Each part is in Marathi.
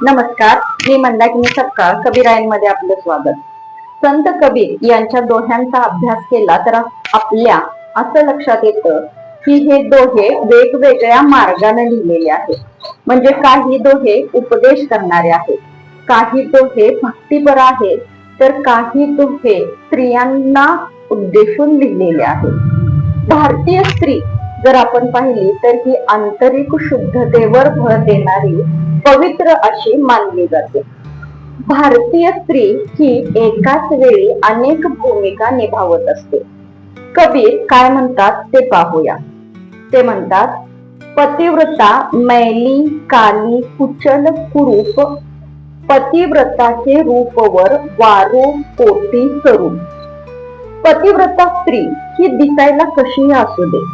नमस्कार, मी मंदाकिनी सपकाळ. कबीरायांमध्ये आपलं स्वागत. संत कबीर यांच्या दोह्यांचा अभ्यास केला तर आपल्या असं लक्षात येतं की हे दोहे वेगवेगळ्या मार्गाने लिहिलेले आहेत. म्हणजे काही दोहे उपदेश करणारे आहेत, काही दोहे भक्तीपर आहेत, तर काही दोहे स्त्रियांना उद्देशून लिहिलेले आहेत. भारतीय स्त्री जर आपण पाहिली तर ही आंतरिक शुद्धतेवर भर देणारी पवित्र अशी मानली जाते. भारतीय स्त्री ही एकाच वेळी अनेक भूमिका निभावत असते. कबीर काय म्हणतात ते पाहूया. ते म्हणतात, पतिव्रता मैली काली कुचल कुरूप, पतिव्रताचे रूपवर वारो कोटी स्वरूप. पतिव्रता स्त्री ही दिसायला कशीही असू दे,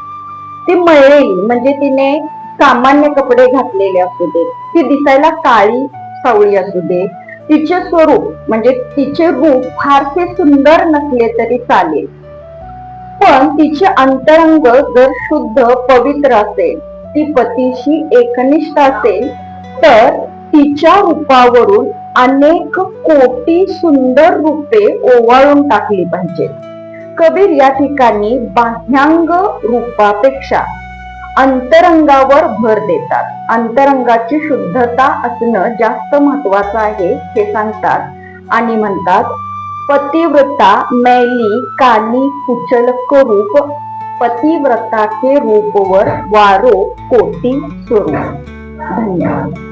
ती मळलेली म्हणजे तिने सामान्य कपडे घातलेले असू दे, ती दिसायला काळी सावळी असू दे, तिचे स्वरूप म्हणजे तिचे रूप फारसे सुंदर नसले तरी चालेल, पण तिचे अंतरंग जर शुद्ध पवित्र असेल, ती पतीशी एकनिष्ठ असेल, तर तिच्या रूपावरून अनेक कोटी सुंदर रूपे ओवाळून टाकली पाहिजे. कबीर या ठिकाणी बाह्यांग रूपापेक्षा अंतरंगावर भर देतात. अंतरंगाची शुद्धता असणं जास्त महत्वाचं आहे हे सांगतात आणि म्हणतात, पतिव्रता मैली काली कुचल करूप, पतिव्रताचे रूपवर वारो कोटी स्वरूप. धन्यवाद.